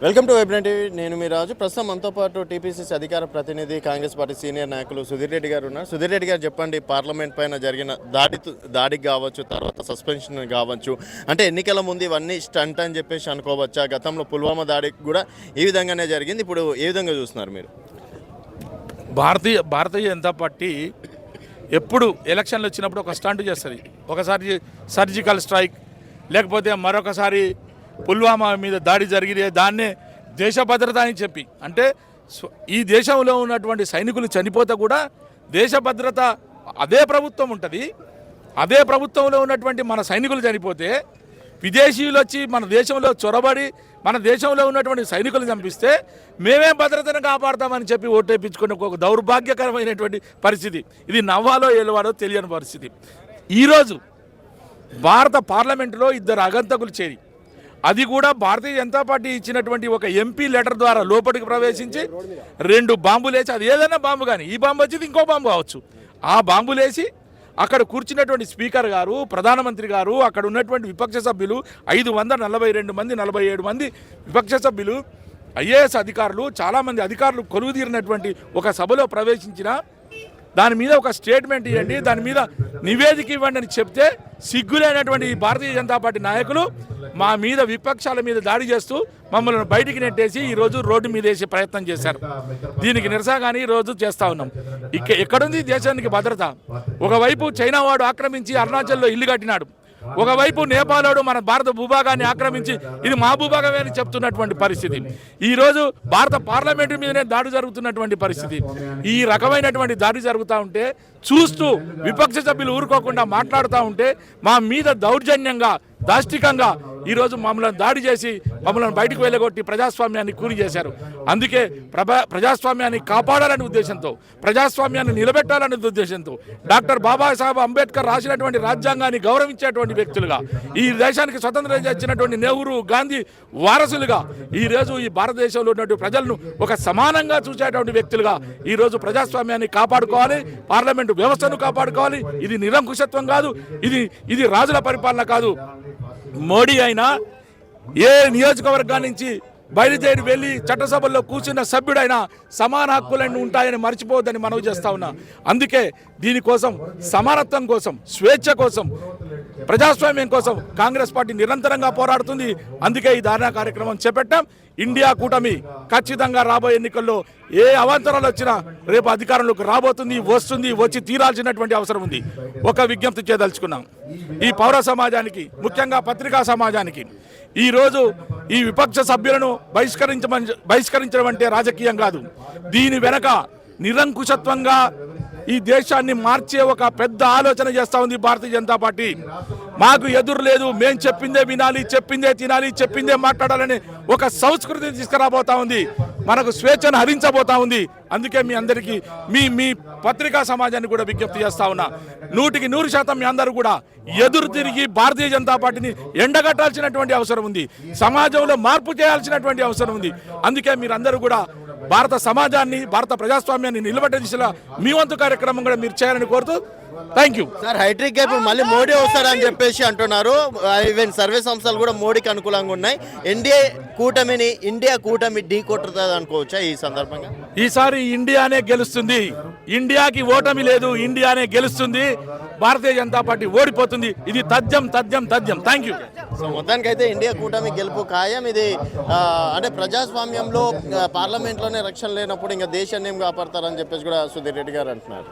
Welcome to vibrant TV. నేను మీ రాజు. ప్రస్తుతం మనతో పాటు టీపీసీసీ అధికార ప్రతినిధి కాంగ్రెస్ పార్టీ సీనియర్ నాయకులు సుధీర్ రెడ్డి గారు ఉన్నారు. సుధీర్ రెడ్డి గారు చెప్పండి, పార్లమెంట్ పైన జరిగిన దాడికి కావచ్చు, తర్వాత సస్పెన్షన్ కావచ్చు, అంటే ఎన్నికల ముందు ఇవన్నీ స్టంట్ అని చెప్పేసి అనుకోవచ్చా? గతంలో పుల్వామా దాడికి కూడా ఈ విధంగానే జరిగింది. ఇప్పుడు ఏ విధంగా చూస్తున్నారు మీరు? భారతీయ జనతా పార్టీ ఎప్పుడు ఎలక్షన్లు వచ్చినప్పుడు ఒక స్టంట్ చేస్తుంది. ఒకసారి సర్జికల్ స్ట్రైక్, లేకపోతే మరొకసారి పుల్వామా మీద దాడి జరిగితే దాన్నే దేశ భద్రత అని చెప్పి, అంటే ఈ దేశంలో ఉన్నటువంటి సైనికులు చనిపోతే కూడా దేశ భద్రత అదే ప్రభుత్వం ఉంటుంది. అదే ప్రభుత్వంలో ఉన్నటువంటి మన సైనికులు చనిపోతే విదేశీయులు వచ్చి మన దేశంలో చొరబడి మన దేశంలో ఉన్నటువంటి సైనికులు చంపిస్తే మేమే భద్రతను కాపాడతామని చెప్పి ఓటేపించుకునే ఒక దౌర్భాగ్యకరమైనటువంటి పరిస్థితి. ఇది నవ్వాలో ఏలవాలో తెలియని పరిస్థితి. ఈరోజు భారత పార్లమెంటులో ఇద్దరు ఆగంతకులు చేరి, అది కూడా భారతీయ జనతా పార్టీ ఇచ్చినటువంటి ఒక ఎంపీ లెటర్ ద్వారా లోపలికి ప్రవేశించి 2 బాంబులేసి, అది ఏదైనా బాంబు కానీ, ఈ బాంబు వచ్చేది ఇంకో బాంబు కావచ్చు, ఆ బాంబులేసి అక్కడ కూర్చున్నటువంటి స్పీకర్ గారు, ప్రధానమంత్రి గారు, అక్కడ ఉన్నటువంటి విపక్ష సభ్యులు 542 మంది 47 మంది విపక్ష సభ్యులు, ఐఏఎస్ అధికారులు, చాలామంది అధికారులు కొలువుదీరినటువంటి ఒక సభలో ప్రవేశించిన దాని మీద ఒక స్టేట్మెంట్ ఇవ్వండి, దాని మీద నివేదిక ఇవ్వండి అని చెప్తే సిగ్గులేనటువంటి ఈ భారతీయ జనతా పార్టీ నాయకులు మా మీద విపక్షాల మీద దాడి చేస్తూ మమ్మల్ని బయటికి నెట్టేసి ఈరోజు రోడ్డు మీద వేసే ప్రయత్నం చేశారు. దీనికి నిరసనగానే ఈరోజు చేస్తూ ఉన్నాం. ఎక్కడుంది దేశానికి భద్రత? ఒకవైపు చైనా వాడు ఆక్రమించి అరుణాచల్లో ఇల్లు కట్టినాడు, ఒకవైపు నేపాలోడు మన భారత భూభాగాన్ని ఆక్రమించి ఇది మా భూభాగమే అని చెప్తున్నటువంటి పరిస్థితి. ఈరోజు భారత పార్లమెంటు మీదనే దాడి జరుగుతున్నటువంటి పరిస్థితి. ఈ రకమైనటువంటి దాడి జరుగుతూ ఉంటే చూస్తూ విపక్ష సభ్యులు ఊరుకోకుండా మాట్లాడుతూ ఉంటే మా మీద దౌర్జన్యంగా, దాష్టికంగా ఈరోజు మమ్మల్ని దాడి చేసి మమ్మల్ని బయటకు వెళ్ళగొట్టి ప్రజాస్వామ్యాన్ని కూని చేశారు. అందుకే ప్రజాస్వామ్యాన్ని కాపాడాలనే ఉద్దేశంతో, ప్రజాస్వామ్యాన్ని నిలబెట్టాలనే ఉద్దేశంతో డాక్టర్ బాబాసాహెబ్ అంబేద్కర్ రాసినటువంటి రాజ్యాంగాన్ని గౌరవించేటువంటి వ్యక్తులుగా, ఈ దేశానికి స్వతంత్రం ఇచ్చినటువంటి నెహ్రూ, గాంధీ వారసులుగా ఈరోజు ఈ భారతదేశంలో ఉన్నటువంటి ప్రజలను ఒక సమానంగా చూసేటువంటి వ్యక్తులుగా ఈరోజు ప్రజాస్వామ్యాన్ని కాపాడుకోవాలి, పార్లమెంటు వ్యవస్థను కాపాడుకోవాలి. ఇది నిరంకుశత్వం కాదు, ఇది రాజుల పరిపాలన కాదు. మోడీ అయినా ఏ నియోజకవర్గాన్ని నుంచి బయలుదేరి వెళ్ళి చట్టసభల్లో కూర్చున్న సభ్యుడైనా సమాన హక్కులన్నీ ఉంటాయని మర్చిపోవద్దని మనవి చేస్తా ఉన్నా. అందుకే దీనికోసం, సమానత్వం కోసం, స్వేచ్ఛ కోసం, ప్రజాస్వామ్యం కోసం కాంగ్రెస్ పార్టీ నిరంతరంగా పోరాడుతుంది. అందుకే ఈ ధారణ కార్యక్రమం చేపట్టాం. ఇండియా కూటమి ఖచ్చితంగా రాబోయే ఎన్నికల్లో ఏ అవాంతరాలు వచ్చినా రేపు అధికారంలోకి రాబోతుంది, వచ్చి తీరాల్సినటువంటి అవసరం ఉంది. ఒక విజ్ఞప్తి చేయదలుచుకున్నాం ఈ పౌర సమాజానికి, ముఖ్యంగా పత్రికా సమాజానికి. ఈరోజు ఈ విపక్ష సభ్యులను బహిష్కరించడం అంటే రాజకీయం కాదు. దీని వెనక నిరంకుశత్వంగా ఈ దేశాన్ని మార్చే ఒక పెద్ద ఆలోచన చేస్తూ ఉంది భారతీయ జనతా పార్టీ. మాకు ఎదురు లేదు, మేం చెప్పిందే వినాలి, చెప్పిందే తినాలి, చెప్పిందే మాట్లాడాలని ఒక సంస్కృతిని తీసుకురాబోతా ఉంది. మనకు స్వేచ్ఛను హరించబోతా ఉంది. అందుకే మీ అందరికీ, మీ పత్రికా సమాజాన్ని కూడా విజ్ఞప్తి చేస్తా ఉన్నా, 100% మీ అందరూ కూడా ఎదురు తిరిగి భారతీయ జనతా పార్టీని ఎండగట్టాల్సినటువంటి అవసరం ఉంది. సమాజంలో మార్పు చేయాల్సినటువంటి అవసరం ఉంది. అందుకే మీరందరూ కూడా భారత సమాజాన్ని, భారత ప్రజాస్వామ్యాన్ని నిలబెట్టే దిశలో మీ వంతు కార్యక్రమం కూడా మీరు చేయాలని కోరుతూ థ్యాంక్ యూ. సార్, హైట్రిక్ ఇప్పుడు మళ్ళీ మోడీ వస్తారని చెప్పేసి అంటున్నారు. ఈవెన్ సర్వే సంస్థలు కూడా మోడీకి అనుకూలంగా ఉన్నాయి. ఇండియా కూటమి ఢీ కొట్టుతుంది అనుకోవచ్చా ఈ సందర్భంగా? ఈసారి ఇండియానే గెలుస్తుంది. ఇండియాకి ఓటమి లేదు, ఇండియానే గెలుస్తుంది. భారతీయ జనతా పార్టీ ఓడిపోతుంది. ఇది తథ్యం. Thank you. సో మొత్తానికైతే ఇండియా కూటమి గెలుపు ఖాయం. ఇది అంటే ప్రజాస్వామ్యంలో పార్లమెంట్లోనే రక్షణ లేనప్పుడు ఇంకా దేశాన్ని ఏం కాపాడతారని చెప్పేసి కూడా సుధీర్ రెడ్డి గారు అంటున్నారు.